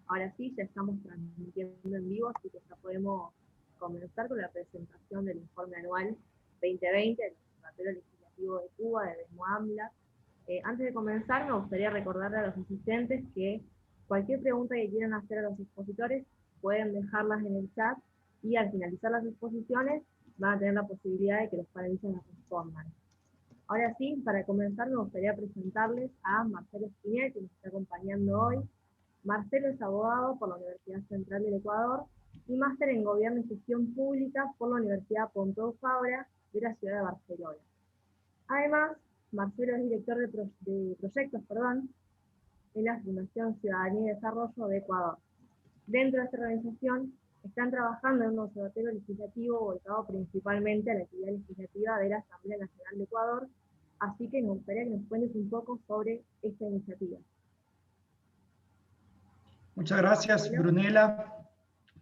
Ahora sí, ya estamos transmitiendo en vivo, así que ya podemos comenzar con la presentación del informe anual 2020 del Observatorio Legislativo de Cuba, de DESMOAMLA. Antes de comenzar, me gustaría recordarle a los asistentes que cualquier pregunta que quieran hacer a los expositores pueden dejarlas en el chat y al finalizar las exposiciones van a tener la posibilidad de que los panelistas las respondan. Ahora sí, para comenzar me gustaría presentarles a Marcelo Espinel, que nos está acompañando hoy. Marcelo es abogado por la Universidad Central del Ecuador y máster en Gobierno y Gestión Pública por la Universidad Pompeu Fabra de la ciudad de Barcelona. Además, Marcelo es director de proyectos en la Fundación Ciudadanía y Desarrollo de Ecuador. Dentro de esta organización están trabajando en un observatorio legislativo volcado principalmente a la actividad legislativa de la Asamblea Nacional de Ecuador, así que me gustaría que nos cuentes un poco sobre esta iniciativa. Muchas gracias, Brunella.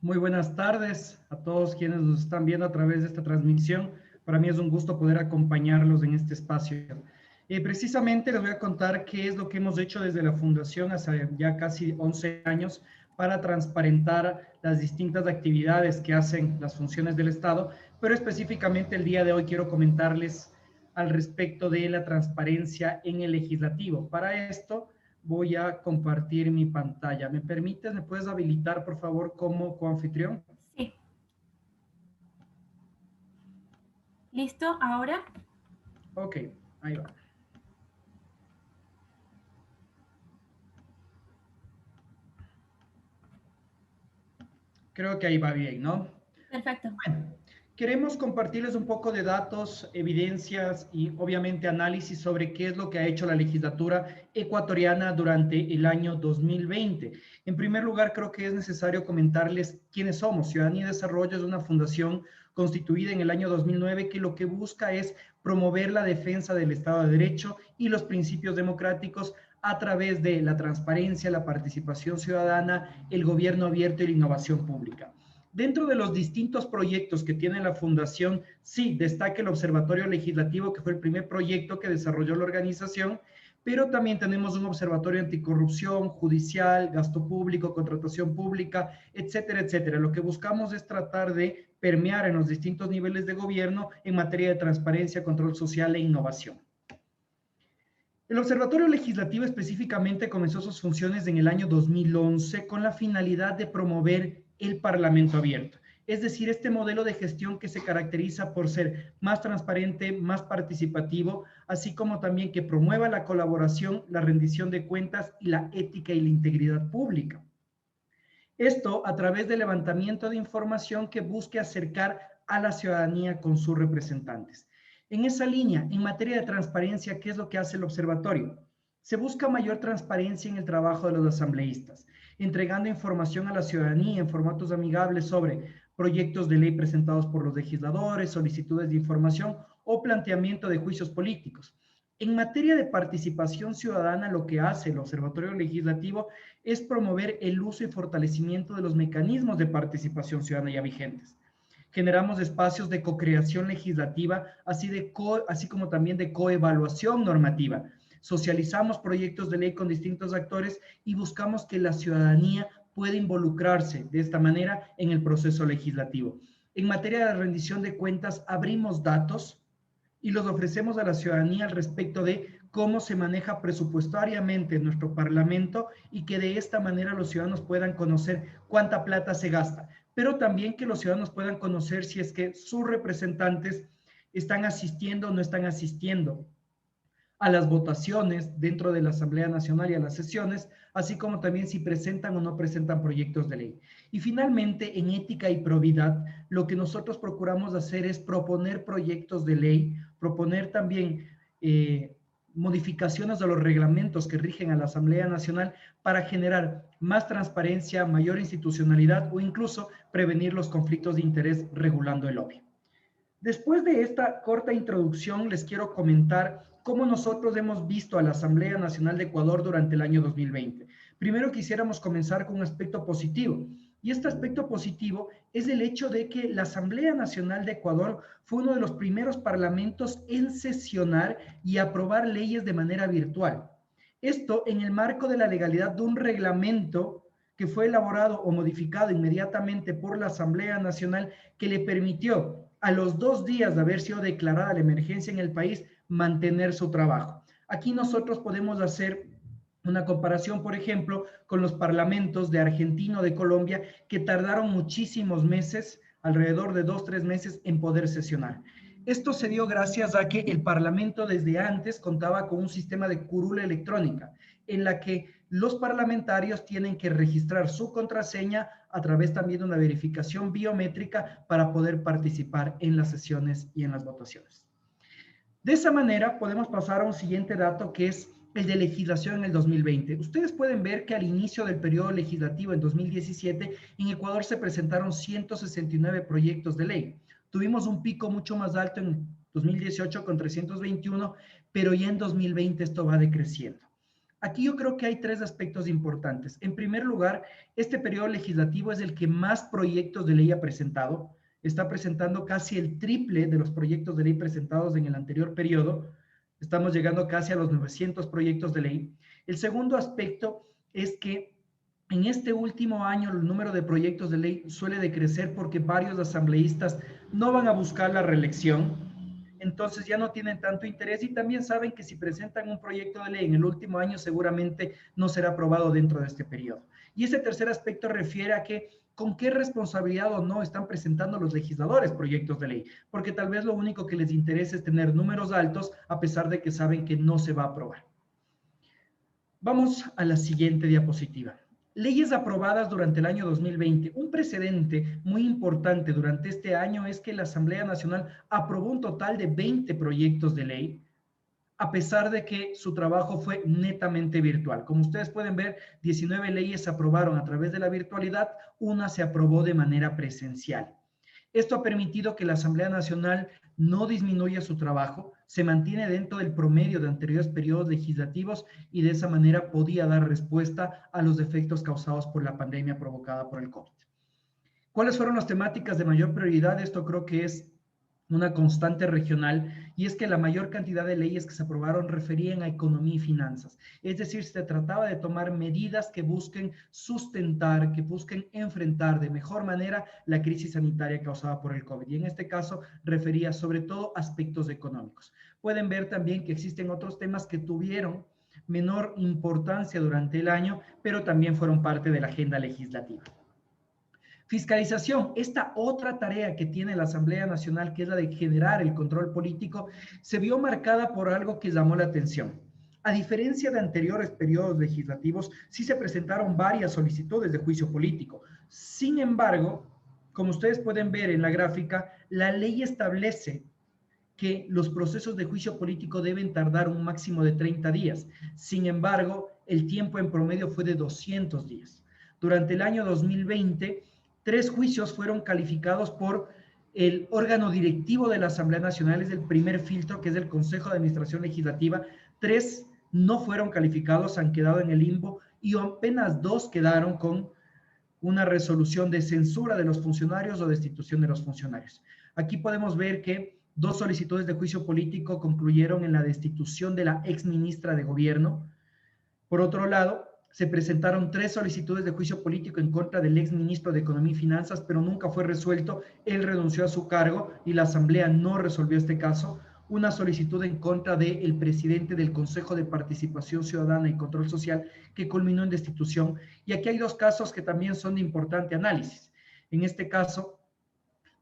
Muy buenas tardes a todos quienes nos están viendo a través de esta transmisión. Para mí es un gusto poder acompañarlos en este espacio. Precisamente les voy a contar qué es lo que hemos hecho desde la Fundación hace ya casi 11 años para transparentar las distintas actividades que hacen las funciones del Estado, pero específicamente el día de hoy quiero comentarles al respecto de la transparencia en el legislativo. Para esto voy a compartir mi pantalla. ¿Me permites? ¿Me puedes habilitar, por favor, como coanfitrión? Sí. ¿Listo? ¿Ahora? Ok, ahí va. Creo que ahí va bien, ¿no? Perfecto. Bueno, queremos compartirles un poco de datos, evidencias y obviamente análisis sobre qué es lo que ha hecho la legislatura ecuatoriana durante el año 2020. En primer lugar, creo que es necesario comentarles quiénes somos. Ciudadanía y Desarrollo es una fundación constituida en el año 2009 que lo que busca es promover la defensa del Estado de Derecho y los principios democráticos a través de la transparencia, la participación ciudadana, el gobierno abierto y la innovación pública. Dentro de los distintos proyectos que tiene la Fundación, sí, destaca el Observatorio Legislativo, que fue el primer proyecto que desarrolló la organización, pero también tenemos un observatorio anticorrupción, judicial, gasto público, contratación pública, etcétera, etcétera. Lo que buscamos es tratar de permear en los distintos niveles de gobierno en materia de transparencia, control social e innovación. El Observatorio Legislativo específicamente comenzó sus funciones en el año 2011 con la finalidad de promover el Parlamento abierto. Es decir, este modelo de gestión que se caracteriza por ser más transparente, más participativo, así como también que promueva la colaboración, la rendición de cuentas y la ética y la integridad pública. Esto a través del levantamiento de información que busque acercar a la ciudadanía con sus representantes. En esa línea, en materia de transparencia, ¿qué es lo que hace el observatorio? Se busca mayor transparencia en el trabajo de los asambleístas, entregando información a la ciudadanía en formatos amigables sobre proyectos de ley presentados por los legisladores, solicitudes de información o planteamiento de juicios políticos. En materia de participación ciudadana, lo que hace el Observatorio Legislativo es promover el uso y fortalecimiento de los mecanismos de participación ciudadana ya vigentes. Generamos espacios de co-creación legislativa, así como también de coevaluación normativa. Socializamos proyectos de ley con distintos actores y buscamos que la ciudadanía pueda involucrarse de esta manera en el proceso legislativo. En materia de rendición de cuentas, abrimos datos y los ofrecemos a la ciudadanía al respecto de cómo se maneja presupuestariamente nuestro Parlamento y que de esta manera los ciudadanos puedan conocer cuánta plata se gasta, pero también que los ciudadanos puedan conocer si es que sus representantes están asistiendo o no están asistiendo a las votaciones dentro de la Asamblea Nacional y a las sesiones, así como también si presentan o no presentan proyectos de ley. Y finalmente, en ética y probidad, lo que nosotros procuramos hacer es proponer proyectos de ley, proponer también modificaciones de los reglamentos que rigen a la Asamblea Nacional para generar más transparencia, mayor institucionalidad o incluso prevenir los conflictos de interés regulando el lobby. Después de esta corta introducción, les quiero comentar cómo nosotros hemos visto a la Asamblea Nacional de Ecuador durante el año 2020. Primero quisiéramos comenzar con un aspecto positivo. Y este aspecto positivo es el hecho de que la Asamblea Nacional de Ecuador fue uno de los primeros parlamentos en sesionar y aprobar leyes de manera virtual. Esto en el marco de la legalidad de un reglamento que fue elaborado o modificado inmediatamente por la Asamblea Nacional, que le permitió a los 2 días de haber sido declarada la emergencia en el país mantener su trabajo. Aquí nosotros podemos hacer una comparación, por ejemplo, con los parlamentos de Argentina o de Colombia, que tardaron muchísimos meses, alrededor de 2, 3 meses, en poder sesionar. Esto se dio gracias a que el Parlamento desde antes contaba con un sistema de curula electrónica, en la que los parlamentarios tienen que registrar su contraseña a través también de una verificación biométrica para poder participar en las sesiones y en las votaciones. De esa manera podemos pasar a un siguiente dato, que es el de legislación en el 2020. Ustedes pueden ver que al inicio del periodo legislativo en 2017, en Ecuador se presentaron 169 proyectos de ley. Tuvimos un pico mucho más alto en 2018 con 321, pero ya en 2020 esto va decreciendo. Aquí yo creo que hay 3 aspectos importantes. En primer lugar, este periodo legislativo es el que más proyectos de ley ha presentado. Está presentando casi el triple de los proyectos de ley presentados en el anterior periodo. Estamos llegando casi a los 900 proyectos de ley. El segundo aspecto es que en este último año el número de proyectos de ley suele decrecer porque varios asambleístas no van a buscar la reelección, entonces ya no tienen tanto interés y también saben que si presentan un proyecto de ley en el último año seguramente no será aprobado dentro de este periodo. Y ese tercer aspecto refiere a que con qué responsabilidad o no están presentando los legisladores proyectos de ley, porque tal vez lo único que les interesa es tener números altos a pesar de que saben que no se va a aprobar. Vamos a la siguiente diapositiva. Leyes aprobadas durante el año 2020. Un precedente muy importante durante este año es que la Asamblea Nacional aprobó un total de 20 proyectos de ley, a pesar de que su trabajo fue netamente virtual. Como ustedes pueden ver, 19 leyes se aprobaron a través de la virtualidad, una se aprobó de manera presencial. Esto ha permitido que la Asamblea Nacional no disminuya su trabajo, se mantiene dentro del promedio de anteriores periodos legislativos y de esa manera podía dar respuesta a los efectos causados por la pandemia provocada por el COVID. ¿Cuáles fueron las temáticas de mayor prioridad? Esto creo que es una constante regional, y es que la mayor cantidad de leyes que se aprobaron referían a economía y finanzas. Es decir, se trataba de tomar medidas que busquen sustentar, que busquen enfrentar de mejor manera la crisis sanitaria causada por el COVID. Y en este caso refería sobre todo aspectos económicos. Pueden ver también que existen otros temas que tuvieron menor importancia durante el año, pero también fueron parte de la agenda legislativa. Fiscalización, esta otra tarea que tiene la Asamblea Nacional, que es la de generar el control político, se vio marcada por algo que llamó la atención. A diferencia de anteriores periodos legislativos, sí se presentaron varias solicitudes de juicio político. Sin embargo, como ustedes pueden ver en la gráfica, la ley establece que los procesos de juicio político deben tardar un máximo de 30 días. Sin embargo, el tiempo en promedio fue de 200 días. Durante el año 2020, 3 juicios fueron calificados por el órgano directivo de la Asamblea Nacional, es el primer filtro, que es el Consejo de Administración Legislativa. 3 no fueron calificados, han quedado en el limbo, y apenas 2 quedaron con una resolución de censura de los funcionarios o destitución de los funcionarios. Aquí podemos ver que 2 solicitudes de juicio político concluyeron en la destitución de la exministra de Gobierno. Por otro lado, se presentaron 3 solicitudes de juicio político en contra del exministro de Economía y Finanzas, pero nunca fue resuelto. Él renunció a su cargo y la Asamblea no resolvió este caso. Una solicitud en contra del presidente del Consejo de Participación Ciudadana y Control Social, que culminó en destitución. Y aquí hay 2 casos que también son de importante análisis. En este caso,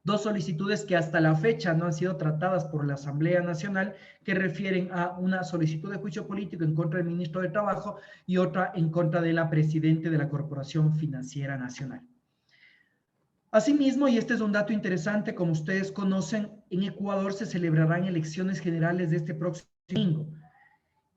2 solicitudes que hasta la fecha no han sido tratadas por la Asamblea Nacional, que refieren a una solicitud de juicio político en contra del ministro de Trabajo y otra en contra de la presidenta de la Corporación Financiera Nacional. Asimismo, y este es un dato interesante, como ustedes conocen, en Ecuador se celebrarán elecciones generales de este próximo domingo.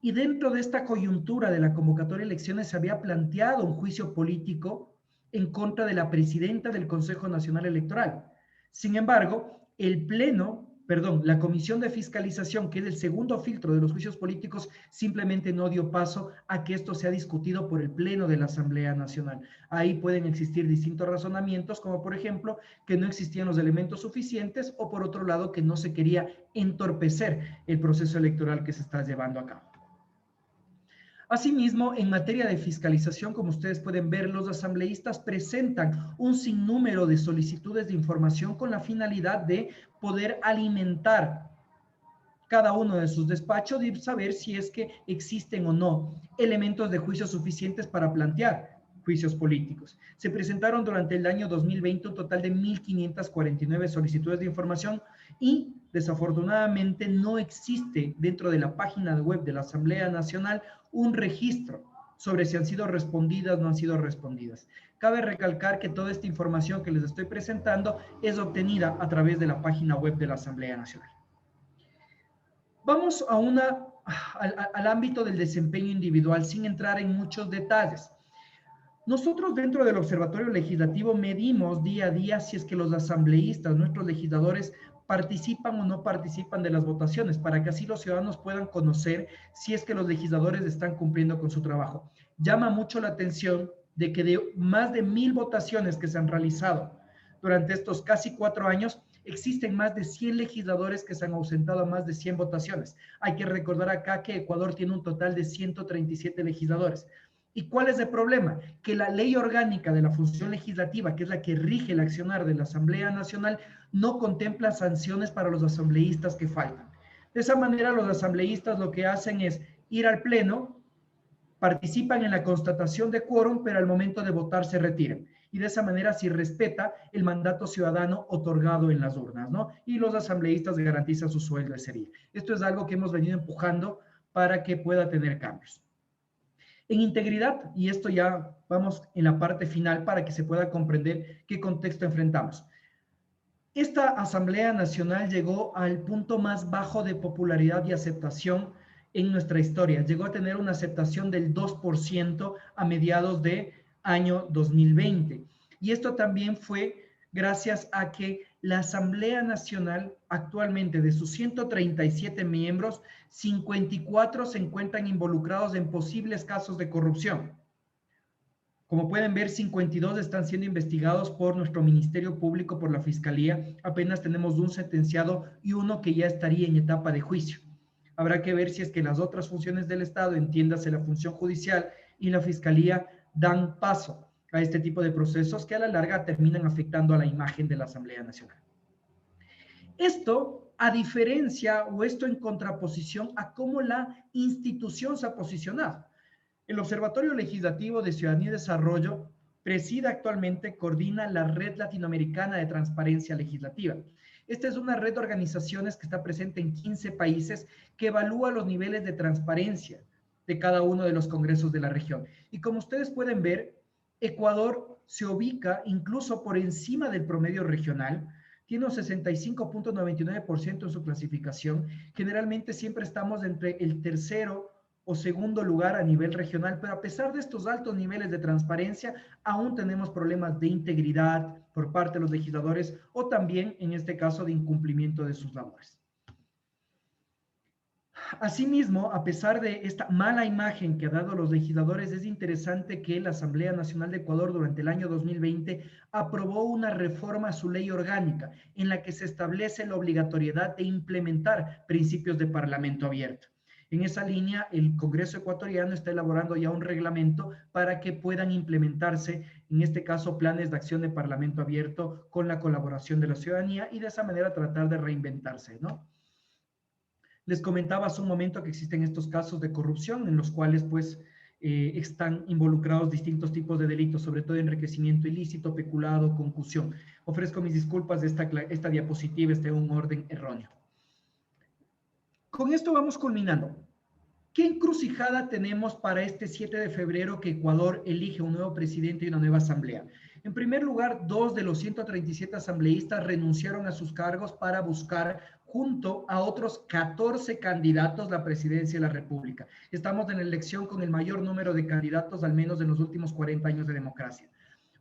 Y dentro de esta coyuntura de la convocatoria de elecciones se había planteado un juicio político en contra de la presidenta del Consejo Nacional Electoral. Sin embargo, la Comisión de Fiscalización, que es el segundo filtro de los juicios políticos, simplemente no dio paso a que esto sea discutido por el Pleno de la Asamblea Nacional. Ahí pueden existir distintos razonamientos, como por ejemplo, que no existían los elementos suficientes, o por otro lado, que no se quería entorpecer el proceso electoral que se está llevando a cabo. Asimismo, en materia de fiscalización, como ustedes pueden ver, los asambleístas presentan un sinnúmero de solicitudes de información con la finalidad de poder alimentar cada uno de sus despachos y saber si es que existen o no elementos de juicio suficientes para plantear juicios políticos. Se presentaron durante el año 2020 un total de 1.549 solicitudes de información y desafortunadamente no existe dentro de la página web de la Asamblea Nacional un registro sobre si han sido respondidas o no han sido respondidas. Cabe recalcar que toda esta información que les estoy presentando es obtenida a través de la página web de la Asamblea Nacional. Vamos al ámbito del desempeño individual sin entrar en muchos detalles. Nosotros dentro del Observatorio Legislativo medimos día a día si es que los asambleístas, nuestros legisladores, participan o no participan de las votaciones, para que así los ciudadanos puedan conocer si es que los legisladores están cumpliendo con su trabajo. Llama mucho la atención de que de más de 1.000 votaciones que se han realizado durante estos casi 4 años, existen más de 100 legisladores que se han ausentado a más de 100 votaciones. Hay que recordar acá que Ecuador tiene un total de 137 legisladores. ¿Y cuál es el problema? Que la ley orgánica de la función legislativa, que es la que rige el accionar de la Asamblea Nacional, no contempla sanciones para los asambleístas que faltan. De esa manera, los asambleístas lo que hacen es ir al pleno, participan en la constatación de quórum, pero al momento de votar se retiran. Y de esa manera se respeta el mandato ciudadano otorgado en las urnas, ¿no? Y los asambleístas garantizan su sueldo ese día. Esto es algo que hemos venido empujando para que pueda tener cambios. En integridad, y esto ya vamos en la parte final para que se pueda comprender qué contexto enfrentamos. Esta Asamblea Nacional llegó al punto más bajo de popularidad y aceptación en nuestra historia. Llegó a tener una aceptación del 2% a mediados de año 2020. Y esto también fue gracias a que la Asamblea Nacional actualmente de sus 137 miembros, 54 se encuentran involucrados en posibles casos de corrupción. Como pueden ver, 52 están siendo investigados por nuestro Ministerio Público, por la Fiscalía. Apenas tenemos un sentenciado y uno que ya estaría en etapa de juicio. Habrá que ver si es que las otras funciones del Estado, entiéndase la función judicial y la Fiscalía, dan paso a este tipo de procesos que a la larga terminan afectando a la imagen de la Asamblea Nacional. Esto, a diferencia o esto en contraposición a cómo la institución se ha posicionado. El Observatorio Legislativo de Ciudadanía y Desarrollo preside actualmente, coordina la Red Latinoamericana de Transparencia Legislativa. Esta es una red de organizaciones que está presente en 15 países que evalúa los niveles de transparencia de cada uno de los congresos de la región. Y como ustedes pueden ver, Ecuador se ubica incluso por encima del promedio regional, tiene un 65.99% en su clasificación. Generalmente siempre estamos entre el tercero o segundo lugar a nivel regional, pero a pesar de estos altos niveles de transparencia, aún tenemos problemas de integridad por parte de los legisladores o también, en este caso, de incumplimiento de sus labores. Asimismo, a pesar de esta mala imagen que han dado los legisladores, es interesante que la Asamblea Nacional de Ecuador durante el año 2020 aprobó una reforma a su ley orgánica en la que se establece la obligatoriedad de implementar principios de parlamento abierto. En esa línea, el Congreso ecuatoriano está elaborando ya un reglamento para que puedan implementarse, en este caso, planes de acción de parlamento abierto con la colaboración de la ciudadanía y de esa manera tratar de reinventarse, ¿no? Les comentaba hace un momento que existen estos casos de corrupción en los cuales pues están involucrados distintos tipos de delitos, sobre todo enriquecimiento ilícito, peculado, concusión. Ofrezco mis disculpas de esta diapositiva, está en un orden erróneo. Con esto vamos culminando. ¿Qué encrucijada tenemos para este 7 de febrero que Ecuador elige un nuevo presidente y una nueva asamblea? En primer lugar, 2 de los 137 asambleístas renunciaron a sus cargos para buscar, junto a otros 14 candidatos, la presidencia de la República. Estamos en la elección con el mayor número de candidatos, al menos en los últimos 40 años de democracia.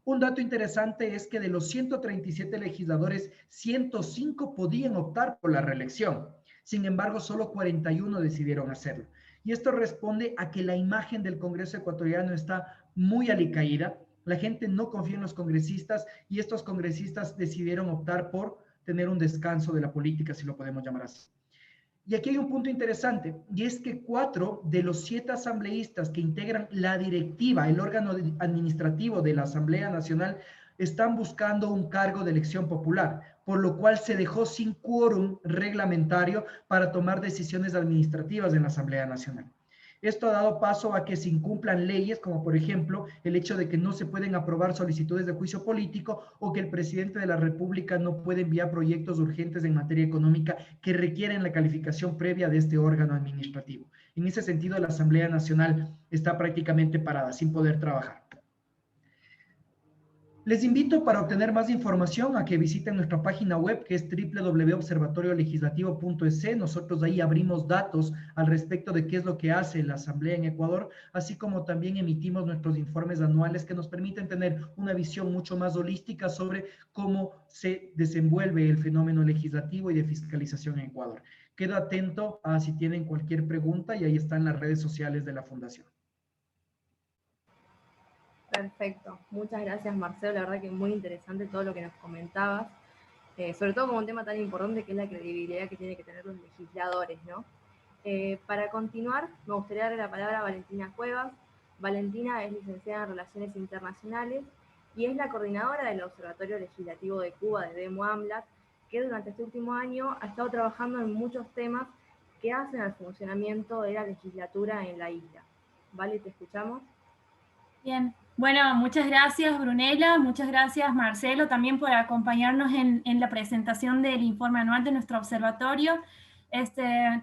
Un dato interesante es que de los 137 legisladores, 105 podían optar por la reelección. Sin embargo, solo 41 decidieron hacerlo. Y esto responde a que la imagen del Congreso ecuatoriano está muy alicaída. La gente no confía en los congresistas y estos congresistas decidieron optar por tener un descanso de la política, si lo podemos llamar así. Y aquí hay un punto interesante, y es que 4 de los 7 asambleístas que integran la directiva, el órgano administrativo de la Asamblea Nacional, están buscando un cargo de elección popular, por lo cual se dejó sin quórum reglamentario para tomar decisiones administrativas en la Asamblea Nacional. Esto ha dado paso a que se incumplan leyes, como por ejemplo el hecho de que no se pueden aprobar solicitudes de juicio político o que el presidente de la República no puede enviar proyectos urgentes en materia económica que requieren la calificación previa de este órgano administrativo. En ese sentido, la Asamblea Nacional está prácticamente parada, sin poder trabajar. Les invito para obtener más información a que visiten nuestra página web que es www.observatoriolegislativo.es. Nosotros ahí abrimos datos al respecto de qué es lo que hace la Asamblea en Ecuador, así como también emitimos nuestros informes anuales que nos permiten tener una visión mucho más holística sobre cómo se desenvuelve el fenómeno legislativo y de fiscalización en Ecuador. Quedo atento a si tienen cualquier pregunta y ahí están las redes sociales de la Fundación. Perfecto, muchas gracias Marcelo, la verdad que muy interesante todo lo que nos comentabas, sobre todo como un tema tan importante que es la credibilidad que tienen que tener los legisladores, ¿no? Para continuar, me gustaría darle la palabra a Valentina Cuevas. Valentina es licenciada en Relaciones Internacionales y es la coordinadora del Observatorio Legislativo de Cuba de DEMO-AMLAC, que durante este último año ha estado trabajando en muchos temas que hacen al funcionamiento de la legislatura en la isla. Vale, te escuchamos. Bien, bueno, muchas gracias Brunella, muchas gracias Marcelo también por acompañarnos en la presentación del informe anual de nuestro observatorio.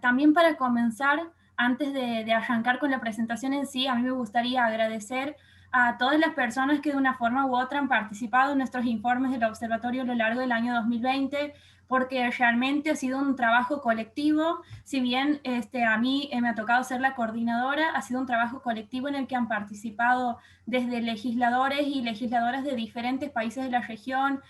También para comenzar, antes de arrancar con la presentación en sí, a mí me gustaría agradecer a todas las personas que de una forma u otra han participado en nuestros informes del observatorio a lo largo del año 2020, porque realmente ha sido un trabajo colectivo. Si bien a mí me ha tocado ser la coordinadora, ha sido un trabajo colectivo en el que han participado desde legisladores y legisladoras de diferentes países de la región,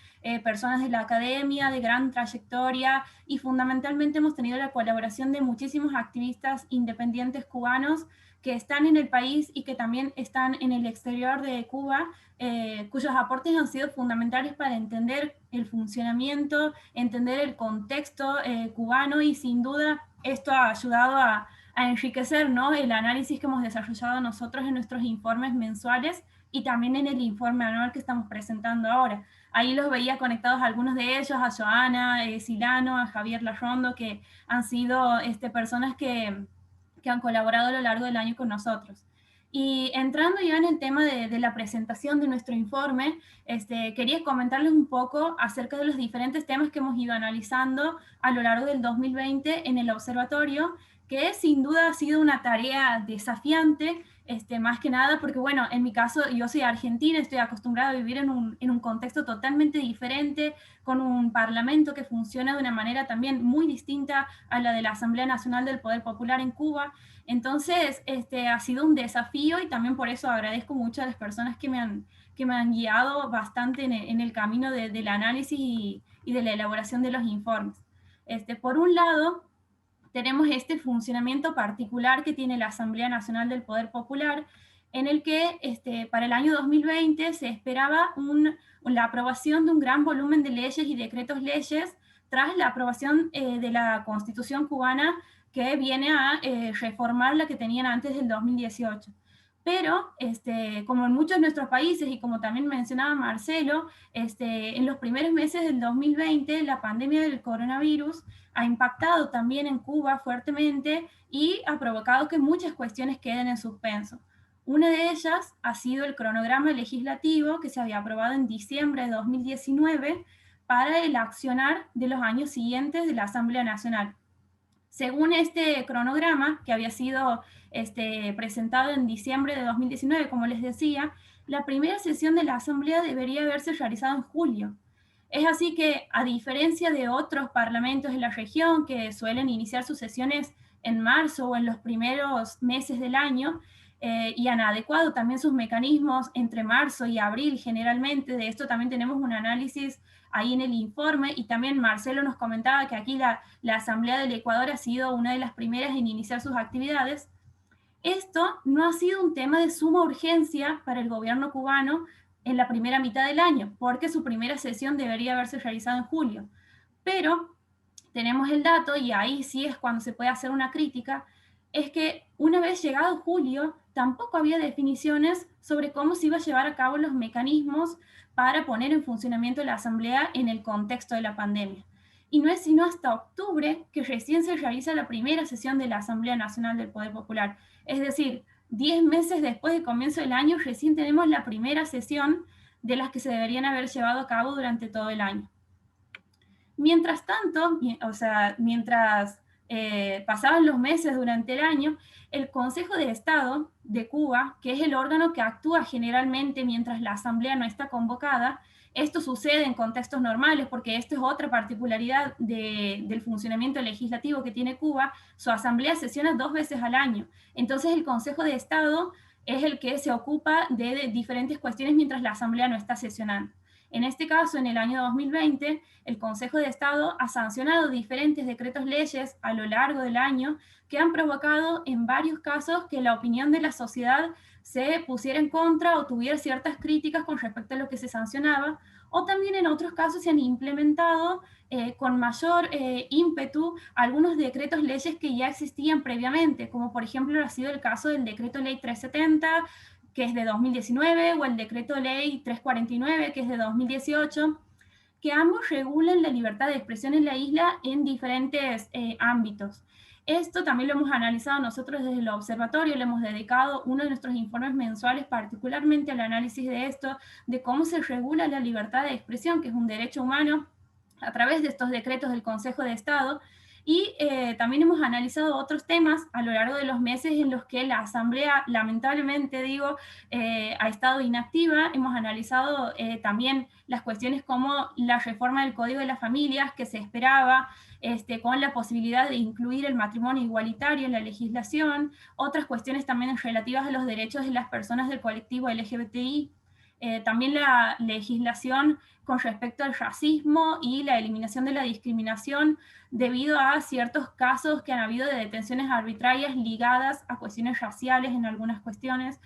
personas de la academia, de gran trayectoria, y fundamentalmente hemos tenido la colaboración de muchísimos activistas independientes cubanos que están en el país y que también están en el exterior de Cuba, cuyos aportes han sido fundamentales para entender el funcionamiento, entender el contexto cubano, y sin duda esto ha ayudado a enriquecer, ¿no?, el análisis que hemos desarrollado nosotros en nuestros informes mensuales y también en el informe anual que estamos presentando ahora. Ahí los veía conectados algunos de ellos, a Joana Silano, a Javier Larrondo, que han sido personas que han colaborado a lo largo del año con nosotros. Y entrando ya en el tema de la presentación de nuestro informe, quería comentarles un poco acerca de los diferentes temas que hemos ido analizando a lo largo del 2020 en el observatorio, que sin duda ha sido una tarea desafiante, más que nada porque, bueno, en mi caso yo soy argentina, estoy acostumbrada a vivir en un contexto totalmente diferente, con un parlamento que funciona de una manera también muy distinta a la de la Asamblea Nacional del Poder Popular en Cuba. Entonces, ha sido un desafío, y también por eso agradezco mucho a las personas que me han guiado bastante en el camino del análisis y de la elaboración de los informes. Por un lado, tenemos este funcionamiento particular que tiene la Asamblea Nacional del Poder Popular, en el que para el año 2020 se esperaba la aprobación de un gran volumen de leyes y decretos leyes tras la aprobación de la Constitución cubana, que viene a reformar la que tenían antes del 2018. Pero, como en muchos de nuestros países, y como también mencionaba Marcelo, en los primeros meses del 2020, la pandemia del coronavirus ha impactado también en Cuba fuertemente y ha provocado que muchas cuestiones queden en suspenso. Una de ellas ha sido el cronograma legislativo que se había aprobado en diciembre de 2019 para el accionar de los años siguientes de la Asamblea Nacional. Según este cronograma, que había sido presentado en diciembre de 2019, como les decía, la primera sesión de la Asamblea debería haberse realizado en julio. Es así que, a diferencia de otros parlamentos de la región que suelen iniciar sus sesiones en marzo o en los primeros meses del año, y han adecuado también sus mecanismos entre marzo y abril generalmente, de esto también tenemos un análisis ahí en el informe, y también Marcelo nos comentaba que aquí la Asamblea del Ecuador ha sido una de las primeras en iniciar sus actividades. Esto no ha sido un tema de suma urgencia para el gobierno cubano en la primera mitad del año, porque su primera sesión debería haberse realizado en julio. Pero tenemos el dato, y ahí sí es cuando se puede hacer una crítica, es que una vez llegado julio, tampoco había definiciones sobre cómo se iba a llevar a cabo los mecanismos para poner en funcionamiento la Asamblea en el contexto de la pandemia. Y no es sino hasta octubre que recién se realiza la primera sesión de la Asamblea Nacional del Poder Popular. Es decir, 10 meses después del comienzo del año, recién tenemos la primera sesión de las que se deberían haber llevado a cabo durante todo el año. Mientras tanto, o sea, mientras pasaban los meses durante el año, el Consejo de Estado de Cuba, que es el órgano que actúa generalmente mientras la Asamblea no está convocada, esto sucede en contextos normales, porque esto es otra particularidad del funcionamiento legislativo que tiene Cuba. Su Asamblea sesiona 2 veces al año. Entonces el Consejo de Estado es el que se ocupa de diferentes cuestiones mientras la Asamblea no está sesionando. En este caso, en el año 2020, el Consejo de Estado ha sancionado diferentes decretos leyes a lo largo del año que han provocado en varios casos que la opinión de la sociedad se pusiera en contra o tuviera ciertas críticas con respecto a lo que se sancionaba, o también en otros casos se han implementado con mayor ímpetu algunos decretos leyes que ya existían previamente, como por ejemplo ha sido el caso del decreto ley 370, que es de 2019, o el decreto ley 349, que es de 2018, que ambos regulan la libertad de expresión en la isla en diferentes ámbitos. Esto también lo hemos analizado nosotros desde el observatorio, le hemos dedicado uno de nuestros informes mensuales particularmente al análisis de esto, de cómo se regula la libertad de expresión, que es un derecho humano, a través de estos decretos del Consejo de Estado. Y también hemos analizado otros temas a lo largo de los meses en los que la Asamblea, lamentablemente digo, ha estado inactiva. Hemos analizado también las cuestiones como la reforma del Código de las Familias que se esperaba, con la posibilidad de incluir el matrimonio igualitario en la legislación, otras cuestiones también relativas a los derechos de las personas del colectivo LGBTI, también la legislación con respecto al racismo y la eliminación de la discriminación debido a ciertos casos que han habido de detenciones arbitrarias ligadas a cuestiones raciales en algunas cuestiones.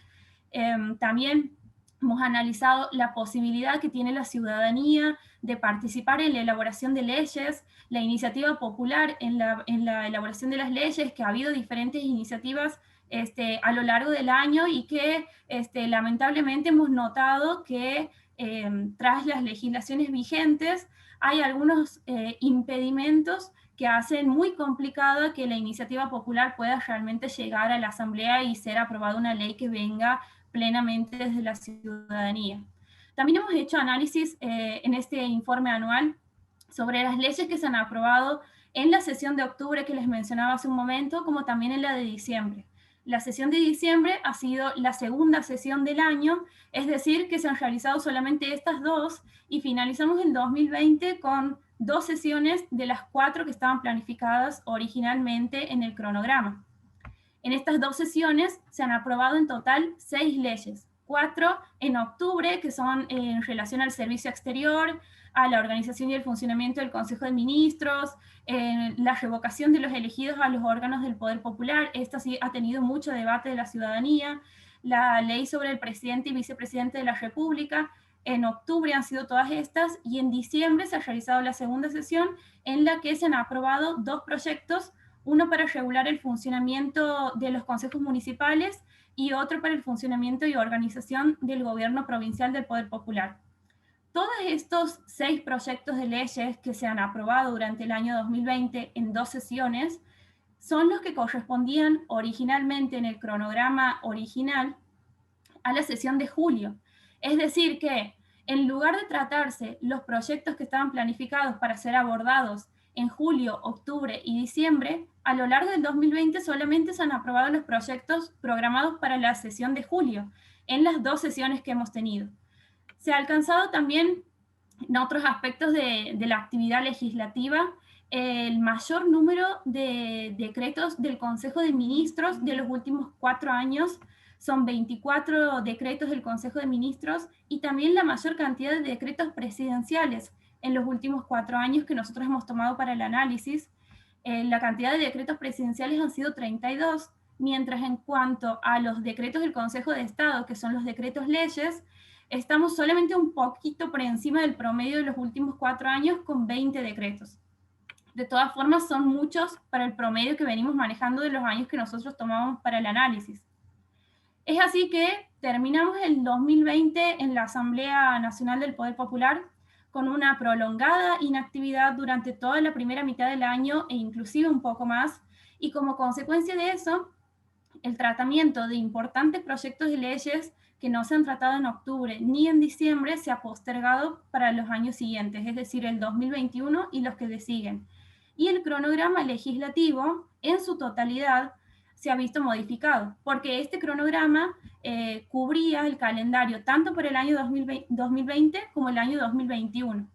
También hemos analizado la posibilidad que tiene la ciudadanía de participar en la elaboración de leyes, la iniciativa popular en la elaboración de las leyes, que ha habido diferentes iniciativas a lo largo del año y que lamentablemente hemos notado que tras las legislaciones vigentes hay algunos impedimentos que hacen muy complicado que la iniciativa popular pueda realmente llegar a la Asamblea y ser aprobada una ley que venga plenamente desde la ciudadanía. También hemos hecho análisis en este informe anual sobre las leyes que se han aprobado en la sesión de octubre que les mencionaba hace un momento, como también en la de diciembre. La sesión de diciembre ha sido la segunda sesión del año, es decir, que se han realizado solamente estas dos y finalizamos el 2020 con 2 sesiones de las 4 que estaban planificadas originalmente en el cronograma. En estas 2 sesiones se han aprobado en total 6 leyes, 4 en octubre, que son en relación al servicio exterior, a la organización y el funcionamiento del Consejo de Ministros, la revocación de los elegidos a los órganos del Poder Popular. Esta sí ha tenido mucho debate de la ciudadanía. La ley sobre el presidente y vicepresidente de la República. En octubre han sido todas estas, y en diciembre se ha realizado la segunda sesión en la que se han aprobado 2 proyectos, uno para regular el funcionamiento de los consejos municipales y otro para el funcionamiento y organización del gobierno provincial del Poder Popular. Todos estos 6 proyectos de leyes que se han aprobado durante el año 2020 en 2 sesiones son los que correspondían originalmente en el cronograma original a la sesión de julio. Es decir que en lugar de tratarse los proyectos que estaban planificados para ser abordados en julio, octubre y diciembre, a lo largo del 2020 solamente se han aprobado los proyectos programados para la sesión de julio, en las 2 sesiones que hemos tenido. Se ha alcanzado también en otros aspectos de la actividad legislativa el mayor número de decretos del Consejo de Ministros de los últimos 4 años. Son 24 decretos del Consejo de Ministros y también la mayor cantidad de decretos presidenciales en los últimos 4 años que nosotros hemos tomado para el análisis. La cantidad de decretos presidenciales han sido 32, mientras en cuanto a los decretos del Consejo de Estado, que son los decretos leyes, estamos solamente un poquito por encima del promedio de los últimos 4 años con 20 decretos. De todas formas, son muchos para el promedio que venimos manejando de los años que nosotros tomamos para el análisis. Es así que terminamos el 2020 en la Asamblea Nacional del Poder Popular con una prolongada inactividad durante toda la primera mitad del año e inclusive un poco más, y como consecuencia de eso, el tratamiento de importantes proyectos de leyes que no se han tratado en octubre ni en diciembre se ha postergado para los años siguientes, es decir, el 2021 y los que le siguen. Y el cronograma legislativo en su totalidad se ha visto modificado, porque este cronograma cubría el calendario tanto por el año 2020 como el año 2021,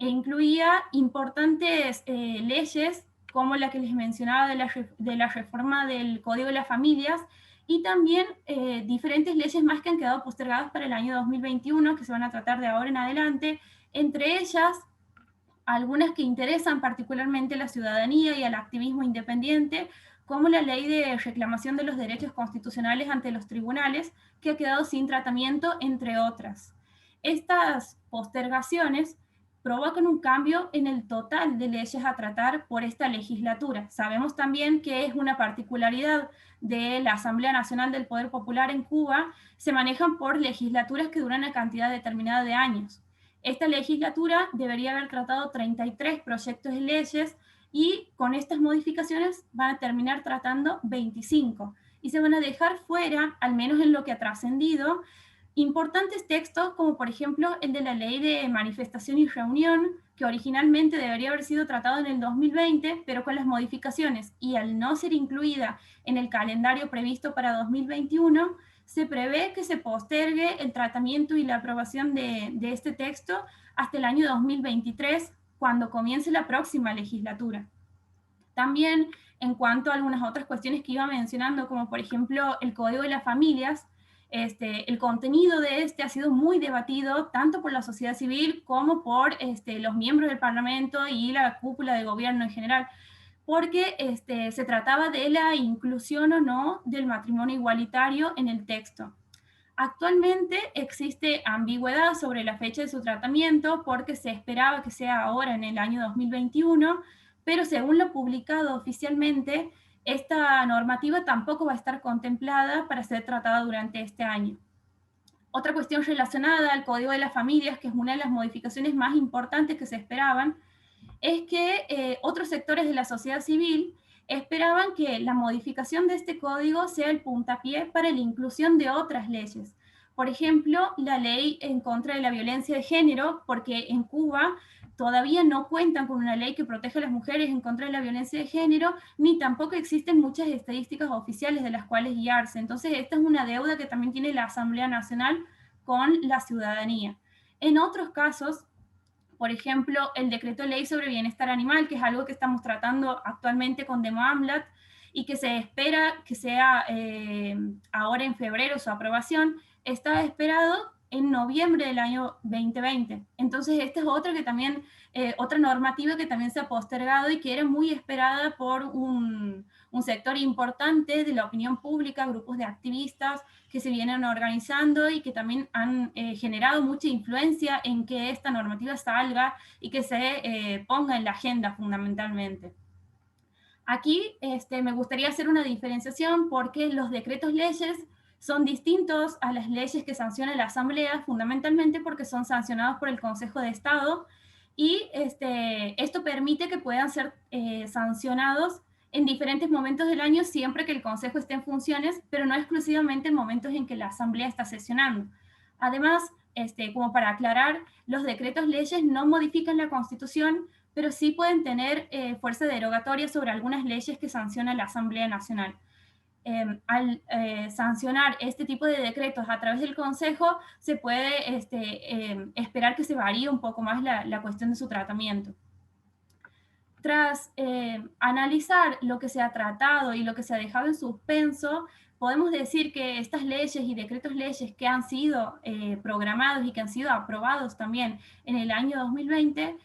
e incluía importantes leyes como la que les mencionaba de la reforma del Código de las Familias, y también diferentes leyes más que han quedado postergadas para el año 2021, que se van a tratar de ahora en adelante, entre ellas algunas que interesan particularmente a la ciudadanía y al activismo independiente, como la ley de reclamación de los derechos constitucionales ante los tribunales, que ha quedado sin tratamiento, entre otras. Estas postergaciones provocan un cambio en el total de leyes a tratar por esta legislatura. Sabemos también que es una particularidad de la Asamblea Nacional del Poder Popular en Cuba, se manejan por legislaturas que duran una cantidad determinada de años. Esta legislatura debería haber tratado 33 proyectos de leyes y con estas modificaciones van a terminar tratando 25 y se van a dejar fuera, al menos en lo que ha trascendido, importantes textos como por ejemplo el de la ley de manifestación y reunión, que originalmente debería haber sido tratado en el 2020, pero con las modificaciones y al no ser incluida en el calendario previsto para 2021, se prevé que se postergue el tratamiento y la aprobación de este texto hasta el año 2023, cuando comience la próxima legislatura. También, en cuanto a algunas otras cuestiones que iba mencionando, como por ejemplo el Código de las Familias, el contenido de este ha sido muy debatido tanto por la sociedad civil como por los miembros del Parlamento y la cúpula de gobierno en general, porque se trataba de la inclusión o no del matrimonio igualitario en el texto. Actualmente existe ambigüedad sobre la fecha de su tratamiento porque se esperaba que sea ahora en el año 2021, pero según lo publicado oficialmente, esta normativa tampoco va a estar contemplada para ser tratada durante este año. Otra cuestión relacionada al Código de las Familias, que es una de las modificaciones más importantes que se esperaban, es que otros sectores de la sociedad civil esperaban que la modificación de este código sea el puntapié para la inclusión de otras leyes. Por ejemplo, la ley en contra de la violencia de género, porque en Cuba todavía no cuentan con una ley que proteja a las mujeres en contra de la violencia de género, ni tampoco existen muchas estadísticas oficiales de las cuales guiarse. Entonces, esta es una deuda que también tiene la Asamblea Nacional con la ciudadanía. En otros casos, por ejemplo, el decreto de ley sobre bienestar animal, que es algo que estamos tratando actualmente con DEMOAMLAT y que se espera que sea ahora en febrero su aprobación, está esperado en noviembre del año 2020. Entonces, esta es otra que también, otra normativa que también se ha postergado y que era muy esperada por un sector importante de la opinión pública, grupos de activistas que se vienen organizando y que también han generado mucha influencia en que esta normativa salga y que se ponga en la agenda fundamentalmente. Aquí me gustaría hacer una diferenciación porque los decretos leyes son distintos a las leyes que sanciona la Asamblea, fundamentalmente porque son sancionados por el Consejo de Estado, y esto permite que puedan ser sancionados en diferentes momentos del año siempre que el Consejo esté en funciones, pero no exclusivamente en momentos en que la Asamblea está sesionando. Además, como para aclarar, los decretos leyes no modifican la Constitución, pero sí pueden tener fuerza derogatoria sobre algunas leyes que sanciona la Asamblea Nacional. Al sancionar este tipo de decretos a través del Consejo, se puede esperar que se varíe un poco más la cuestión de su tratamiento. Tras analizar lo que se ha tratado y lo que se ha dejado en suspenso, podemos decir que estas leyes y decretos leyes que han sido programados y que han sido aprobados también en el año 2020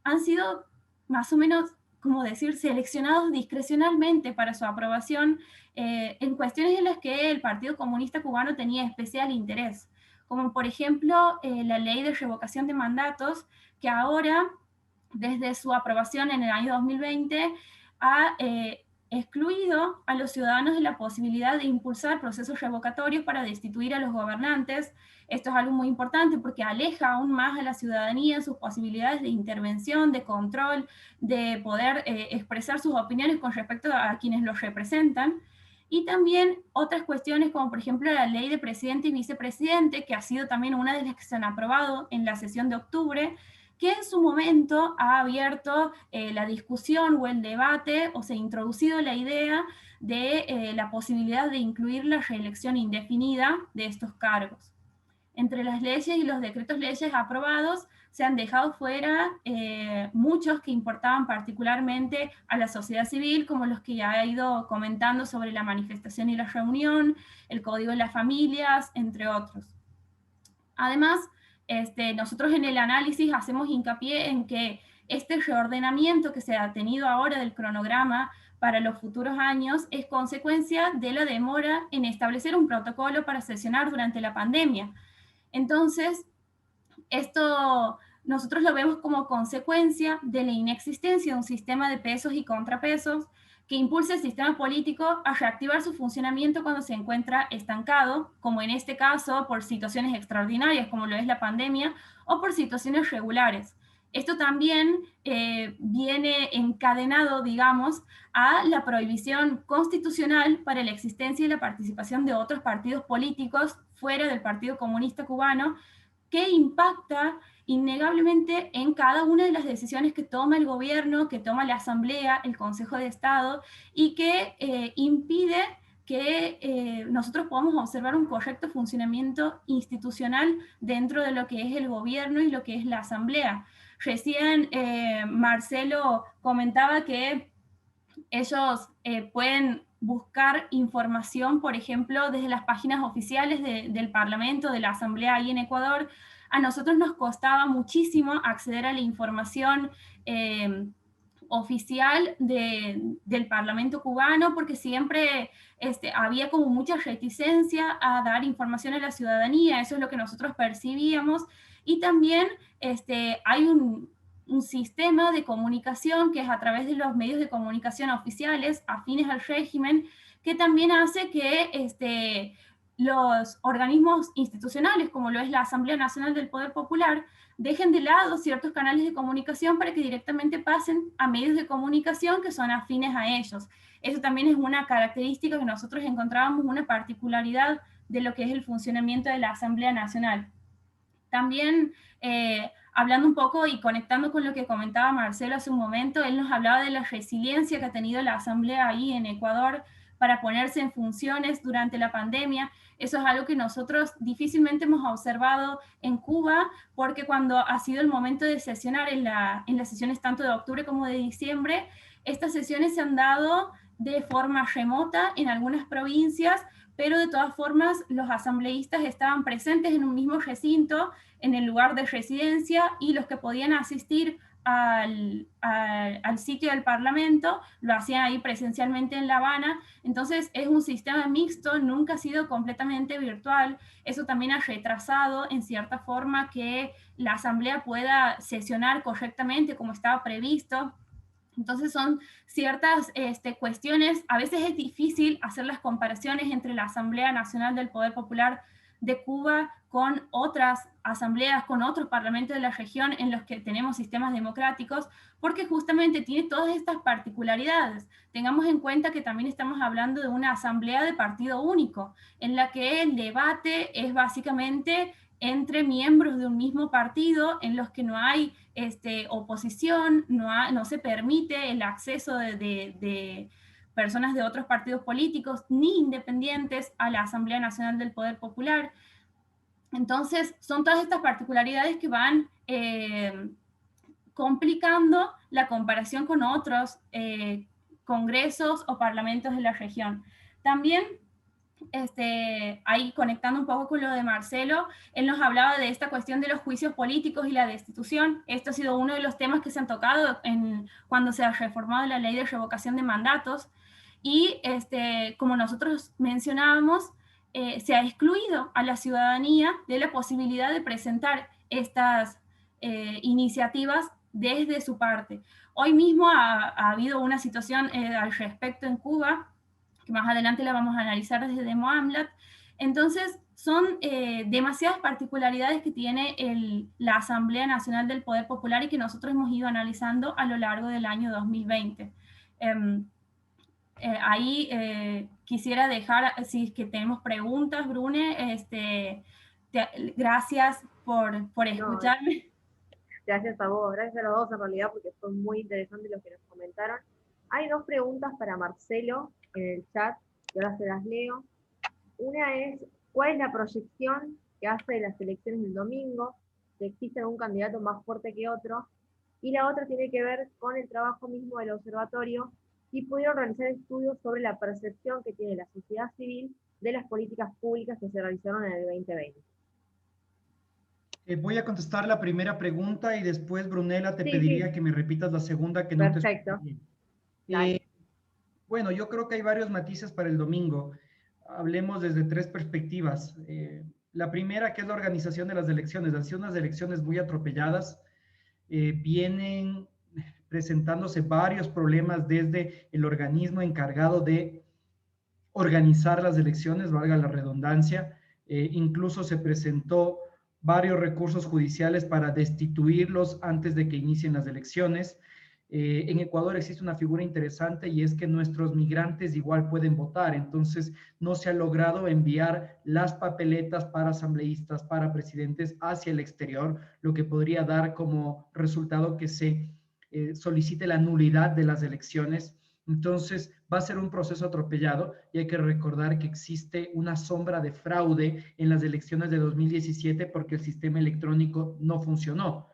han sido más o menos, como decir, seleccionados discrecionalmente para su aprobación en cuestiones en las que el Partido Comunista Cubano tenía especial interés, como por ejemplo la ley de revocación de mandatos, que ahora desde su aprobación en el año 2020, ha excluido a los ciudadanos de la posibilidad de impulsar procesos revocatorios para destituir a los gobernantes. Esto es algo muy importante porque aleja aún más a la ciudadanía en sus posibilidades de intervención, de control, de poder expresar sus opiniones con respecto a quienes los representan. Y también otras cuestiones como por ejemplo la ley de presidente y vicepresidente, que ha sido también una de las que se han aprobado en la sesión de octubre, que en su momento ha abierto la discusión o el debate, o se ha introducido la idea de la posibilidad de incluir la reelección indefinida de estos cargos. Entre las leyes y los decretos leyes aprobados se han dejado fuera muchos que importaban particularmente a la sociedad civil, como los que ya he ido comentando sobre la manifestación y la reunión, el Código de las Familias, entre otros. Además, nosotros en el análisis hacemos hincapié en que este reordenamiento que se ha tenido ahora del cronograma para los futuros años es consecuencia de la demora en establecer un protocolo para sesionar durante la pandemia. Entonces, esto nosotros lo vemos como consecuencia de la inexistencia de un sistema de pesos y contrapesos que impulse el sistema político a reactivar su funcionamiento cuando se encuentra estancado, como en este caso por situaciones extraordinarias como lo es la pandemia, o por situaciones regulares. Esto también viene encadenado, digamos, a la prohibición constitucional para la existencia y la participación de otros partidos políticos fuera del Partido Comunista Cubano, que impacta innegablemente en cada una de las decisiones que toma el gobierno, que toma la Asamblea, el Consejo de Estado, y que impide que nosotros podamos observar un correcto funcionamiento institucional dentro de lo que es el gobierno y lo que es la Asamblea. Recién Marcelo comentaba que ellos pueden buscar información, por ejemplo, desde las páginas oficiales del Parlamento, de la Asamblea ahí en Ecuador. A nosotros nos costaba muchísimo acceder a la información oficial del Parlamento cubano, porque siempre había como mucha reticencia a dar información a la ciudadanía, eso es lo que nosotros percibíamos, y también hay un sistema de comunicación que es a través de los medios de comunicación oficiales afines al régimen, que también hace que los organismos institucionales, como lo es la Asamblea Nacional del Poder Popular, dejen de lado ciertos canales de comunicación para que directamente pasen a medios de comunicación que son afines a ellos. Eso también es una característica que nosotros encontrábamos, una particularidad de lo que es el funcionamiento de la Asamblea Nacional. También, hablando un poco y conectando con lo que comentaba Marcelo hace un momento, él nos hablaba de la resiliencia que ha tenido la Asamblea ahí en Ecuador para ponerse en funciones durante la pandemia. Eso es algo que nosotros difícilmente hemos observado en Cuba, porque cuando ha sido el momento de sesionar en las sesiones tanto de octubre como de diciembre, estas sesiones se han dado de forma remota en algunas provincias, pero de todas formas los asambleístas estaban presentes en un mismo recinto, en el lugar de residencia, y los que podían asistir al sitio del Parlamento lo hacían ahí presencialmente en La Habana. Entonces es un sistema mixto, nunca ha sido completamente virtual. Eso también ha retrasado en cierta forma que la Asamblea pueda sesionar correctamente como estaba previsto. Entonces son ciertas cuestiones, a veces es difícil hacer las comparaciones entre la Asamblea Nacional del Poder Popular de Cuba con otras asambleas, con otros parlamentos de la región en los que tenemos sistemas democráticos, porque justamente tiene todas estas particularidades. Tengamos en cuenta que también estamos hablando de una asamblea de partido único, en la que el debate es básicamente entre miembros de un mismo partido, en los que no hay oposición, no se permite el acceso de personas de otros partidos políticos ni independientes a la Asamblea Nacional del Poder Popular. Entonces, son todas estas particularidades que van complicando la comparación con otros congresos o parlamentos de la región. También, ahí conectando un poco con lo de Marcelo, él nos hablaba de esta cuestión de los juicios políticos y la destitución. Esto ha sido uno de los temas que se han tocado cuando se ha reformado la ley de revocación de mandatos, y como nosotros mencionábamos, se ha excluido a la ciudadanía de la posibilidad de presentar estas iniciativas desde su parte. Hoy mismo ha habido una situación al respecto en Cuba, que más adelante la vamos a analizar desde Demoamlat. Entonces, son demasiadas particularidades que tiene la Asamblea Nacional del Poder Popular y que nosotros hemos ido analizando a lo largo del año 2020. Ahí quisiera dejar, si es que tenemos preguntas, Brune, gracias por escucharme. No, gracias a vos, gracias a los dos en realidad, porque fue muy interesante lo que nos comentaron. Hay dos preguntas para Marcelo en el chat, que ahora se las leo. Una es, ¿cuál es la proyección que hace de las elecciones del domingo? Si existe algún candidato más fuerte que otro. Y la otra tiene que ver con el trabajo mismo del observatorio, y pudieron realizar estudios sobre la percepción que tiene la sociedad civil de las políticas públicas que se realizaron en el 2020. Voy a contestar la primera pregunta y después, Brunella, te Sí, pediría sí. que me repitas la segunda, que no te Perfecto. escuché bien. Bueno, yo creo que hay varios matices para el domingo. Hablemos desde tres perspectivas. La primera, que es la organización de las elecciones. Han sido unas elecciones muy atropelladas. Vienen presentándose varios problemas desde el organismo encargado de organizar las elecciones, valga la redundancia. Incluso se presentó varios recursos judiciales para destituirlos antes de que inicien las elecciones. En Ecuador existe una figura interesante y es que nuestros migrantes igual pueden votar, entonces no se ha logrado enviar las papeletas para asambleístas, para presidentes hacia el exterior, lo que podría dar como resultado que se solicite la nulidad de las elecciones. Entonces va a ser un proceso atropellado y hay que recordar que existe una sombra de fraude en las elecciones de 2017 porque el sistema electrónico no funcionó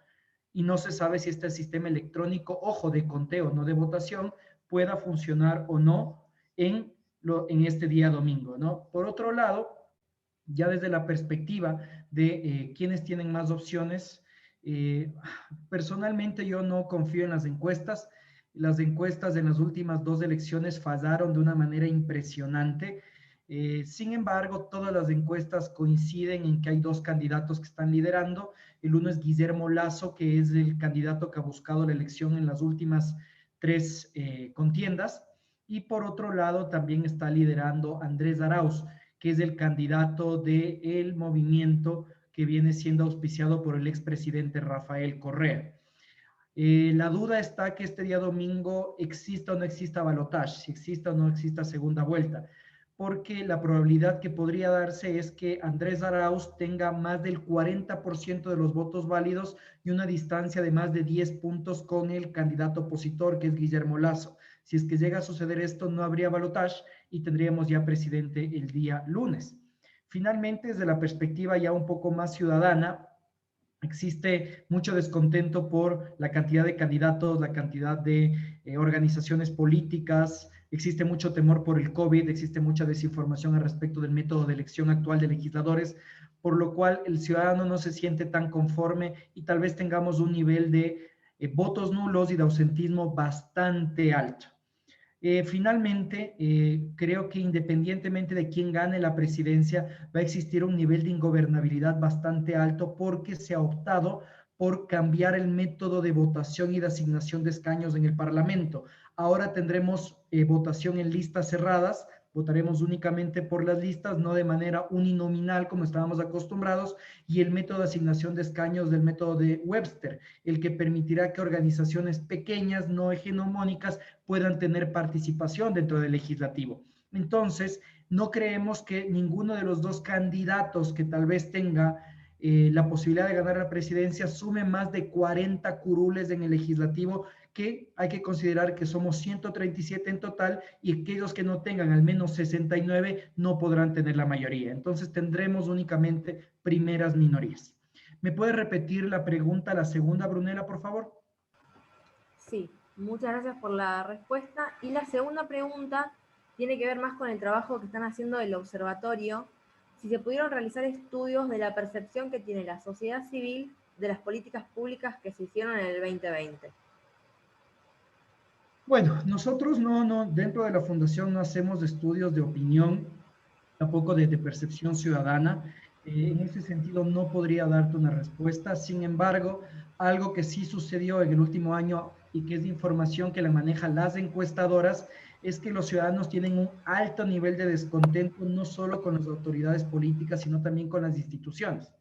y no se sabe si este sistema electrónico, ojo, de conteo, no de votación, pueda funcionar o no en este día domingo, ¿no? Por otro lado, ya desde la perspectiva de quienes tienen más opciones, personalmente yo no confío en las encuestas. Las encuestas en las últimas dos elecciones fallaron de una manera impresionante. Sin embargo, todas las encuestas coinciden en que hay dos candidatos que están liderando. El uno es Guillermo Lasso, que es el candidato que ha buscado la elección en las últimas tres contiendas. Y por otro lado, también está liderando Andrés Arauz, que es el candidato del movimiento que viene siendo auspiciado por el expresidente Rafael Correa. La duda está que este día domingo exista o no exista balotaje, si exista o no exista segunda vuelta, porque la probabilidad que podría darse es que Andrés Arauz tenga más del 40% de los votos válidos y una distancia de más de 10 puntos con el candidato opositor, que es Guillermo Lasso. Si es que llega a suceder esto, no habría balotaje y tendríamos ya presidente el día lunes. Finalmente, desde la perspectiva ya un poco más ciudadana, existe mucho descontento por la cantidad de candidatos, la cantidad de organizaciones políticas, existe mucho temor por el COVID, existe mucha desinformación al respecto del método de elección actual de legisladores, por lo cual el ciudadano no se siente tan conforme y tal vez tengamos un nivel de votos nulos y de ausentismo bastante alto. Finalmente, creo que independientemente de quién gane la presidencia, va a existir un nivel de ingobernabilidad bastante alto porque se ha optado por cambiar el método de votación y de asignación de escaños en el Parlamento. Ahora tendremos votación en listas cerradas, votaremos únicamente por las listas, no de manera uninominal como estábamos acostumbrados, y el método de asignación de escaños del método de Webster, el que permitirá que organizaciones pequeñas, no hegemónicas, puedan tener participación dentro del legislativo. Entonces, no creemos que ninguno de los dos candidatos que tal vez tenga la posibilidad de ganar la presidencia sume más de 40 curules en el legislativo, que hay que considerar que somos 137 en total y aquellos que no tengan al menos 69 no podrán tener la mayoría. Entonces tendremos únicamente primeras minorías. ¿Me puede repetir la pregunta, la segunda, Brunella, por favor? Sí, muchas gracias por la respuesta. Y la segunda pregunta tiene que ver más con el trabajo que están haciendo del observatorio. Si se pudieron realizar estudios de la percepción que tiene la sociedad civil de las políticas públicas que se hicieron en el 2020. Bueno, nosotros dentro de la fundación no hacemos estudios de opinión, tampoco de percepción ciudadana. En ese sentido no podría darte una respuesta. Sin embargo, algo que sí sucedió en el último año y que es de información que la manejan las encuestadoras, es que los ciudadanos tienen un alto nivel de descontento, no solo con las autoridades políticas, sino también con las instituciones.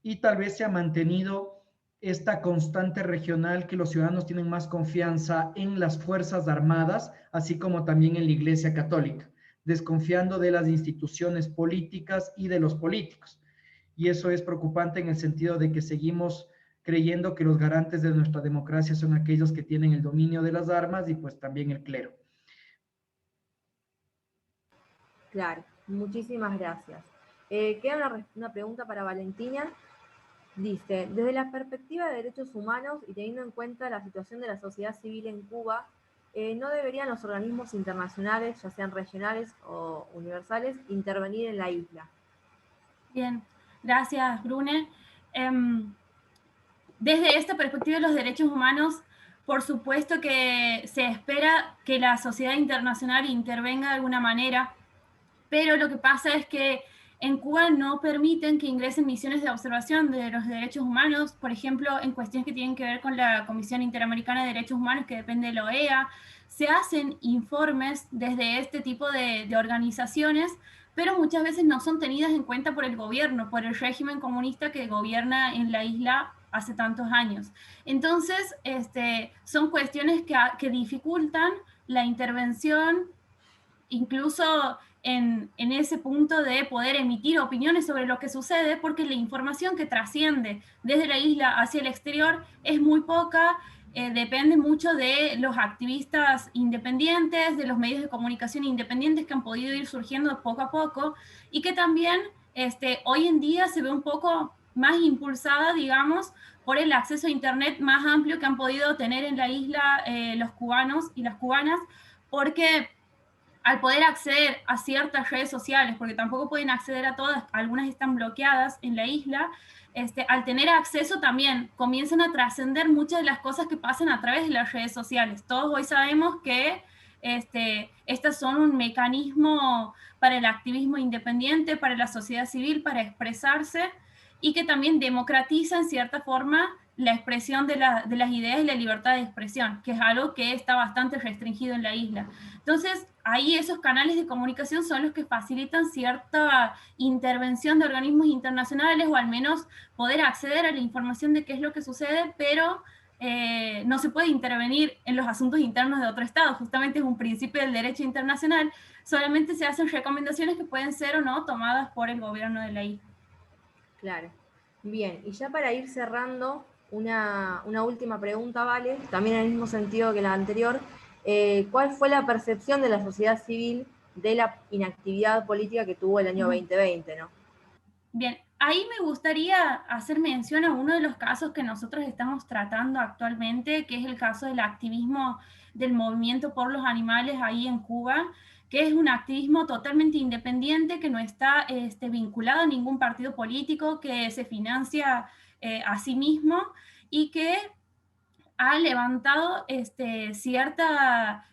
Y tal vez se ha mantenido esta constante regional que los ciudadanos tienen más confianza en las Fuerzas Armadas, así como también en la Iglesia Católica, desconfiando de las instituciones políticas y de los políticos. Y eso es preocupante en el sentido de que seguimos creyendo que los garantes de nuestra democracia son aquellos que tienen el dominio de las armas y pues también el clero. Claro, muchísimas gracias. Queda una pregunta para Valentina. Dice, desde la perspectiva de derechos humanos y teniendo en cuenta la situación de la sociedad civil en Cuba, ¿no deberían los organismos internacionales, ya sean regionales o universales, intervenir en la isla? Bien, gracias, Brune. Desde esta perspectiva de los derechos humanos, por supuesto que se espera que la sociedad internacional intervenga de alguna manera, pero lo que pasa es que en Cuba no permiten que ingresen misiones de observación de los derechos humanos, por ejemplo, en cuestiones que tienen que ver con la Comisión Interamericana de Derechos Humanos, que depende de la OEA. Se hacen informes desde este tipo de organizaciones, pero muchas veces no son tenidas en cuenta por el gobierno, por el régimen comunista que gobierna en la isla hace tantos años. Entonces, son cuestiones que dificultan la intervención, incluso en ese punto de poder emitir opiniones sobre lo que sucede, porque la información que trasciende desde la isla hacia el exterior es muy poca, depende mucho de los activistas independientes, de los medios de comunicación independientes que han podido ir surgiendo poco a poco, y que también hoy en día se ve un poco más impulsada, digamos, por el acceso a Internet más amplio que han podido tener en la isla los cubanos y las cubanas, porque al poder acceder a ciertas redes sociales, porque tampoco pueden acceder a todas, algunas están bloqueadas en la isla, al tener acceso también comienzan a trascender muchas de las cosas que pasan a través de las redes sociales. Todos hoy sabemos que estas son un mecanismo para el activismo independiente, para la sociedad civil, para expresarse, y que también democratiza en cierta forma la expresión de las ideas y la libertad de expresión, que es algo que está bastante restringido en la isla. Entonces, ahí esos canales de comunicación son los que facilitan cierta intervención de organismos internacionales, o al menos poder acceder a la información de qué es lo que sucede, pero no se puede intervenir en los asuntos internos de otro Estado. Justamente es un principio del derecho internacional. Solamente se hacen recomendaciones que pueden ser o no tomadas por el gobierno de la isla. Claro. Bien, y ya para ir cerrando, una última pregunta, Vale, también en el mismo sentido que la anterior. ¿Cuál fue la percepción de la sociedad civil de la inactividad política que tuvo el año 2020, ¿no? Bien, ahí me gustaría hacer mención a uno de los casos que nosotros estamos tratando actualmente, que es el caso del activismo del movimiento por los animales ahí en Cuba, que es un activismo totalmente independiente, que no está vinculado a ningún partido político, que se financia a sí mismo, y que ha levantado cierta,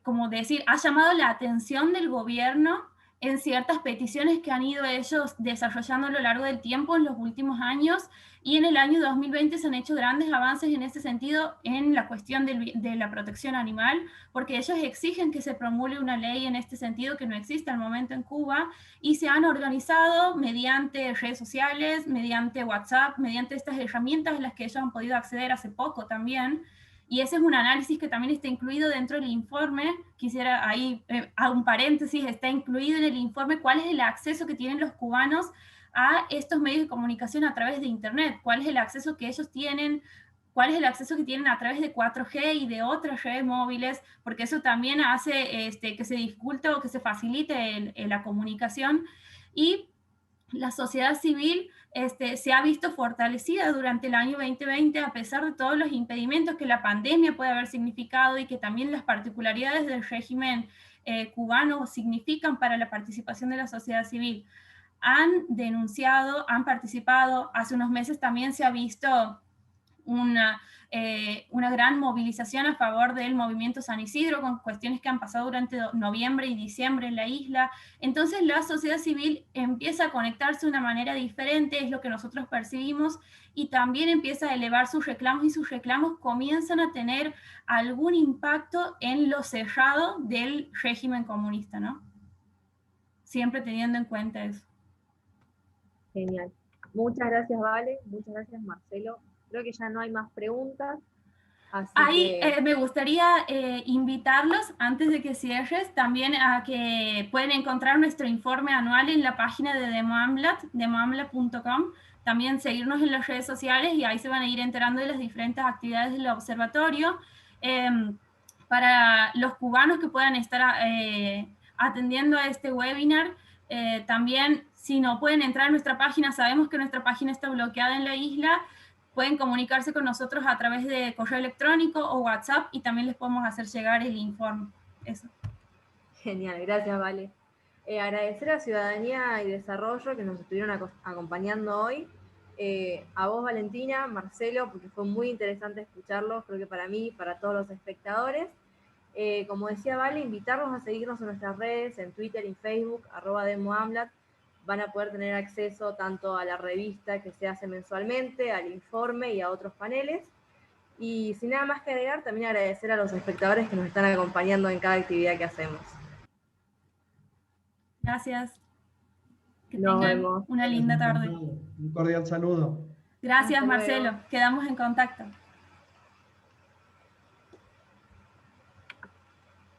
como decir, ha llamado la atención del gobierno en ciertas peticiones que han ido ellos desarrollando a lo largo del tiempo en los últimos años, y en el año 2020 se han hecho grandes avances en ese sentido en la cuestión de la protección animal, porque ellos exigen que se promulgue una ley en este sentido que no existe al momento en Cuba, y se han organizado mediante redes sociales, mediante WhatsApp, mediante estas herramientas a las que ellos han podido acceder hace poco también. Y ese es un análisis que también está incluido dentro del informe. Quisiera ahí, a un paréntesis, está incluido en el informe cuál es el acceso que tienen los cubanos a estos medios de comunicación a través de Internet, cuál es el acceso que ellos tienen, cuál es el acceso que tienen a través de 4G y de otras redes móviles, porque eso también hace que se dificulte o que se facilite la comunicación. Y la sociedad civil se ha visto fortalecida durante el año 2020, a pesar de todos los impedimentos que la pandemia puede haber significado, y que también las particularidades del régimen cubano significan para la participación de la sociedad civil. Han denunciado, han participado. Hace unos meses también se ha visto una gran movilización a favor del movimiento San Isidro, con cuestiones que han pasado durante noviembre y diciembre en la isla. Entonces la sociedad civil empieza a conectarse de una manera diferente, es lo que nosotros percibimos, y también empieza a elevar sus reclamos, y sus reclamos comienzan a tener algún impacto en lo cerrado del régimen comunista, ¿no? Siempre teniendo en cuenta eso. Genial. Muchas gracias, Vale. Muchas gracias, Marcelo. Creo que ya no hay más preguntas. Así Ahí que... me gustaría invitarlos, antes de que cierres, también a que pueden encontrar nuestro informe anual en la página de Demoamlat, demoamlat.com. También seguirnos en las redes sociales y ahí se van a ir enterando de las diferentes actividades del observatorio. Para los cubanos que puedan estar atendiendo a este webinar, también si no pueden entrar a nuestra página, sabemos que nuestra página está bloqueada en la isla, pueden comunicarse con nosotros a través de correo electrónico o WhatsApp y también les podemos hacer llegar el informe. Eso. Genial, gracias, Vale. Agradecer a Ciudadanía y Desarrollo que nos estuvieron acompañando hoy. A vos, Valentina, Marcelo, porque fue muy interesante escucharlos, creo que para mí, para todos los espectadores. Como decía Vale, invitarlos a seguirnos en nuestras redes, en Twitter y Facebook, @demoamlat. Van a poder tener acceso tanto a la revista que se hace mensualmente, al informe y a otros paneles. Y sin nada más que agregar, también agradecer a los espectadores que nos están acompañando en cada actividad que hacemos. Gracias. Que Nos tengan vemos. una linda tarde. Un cordial saludo. Gracias, Marcelo. Quedamos en contacto.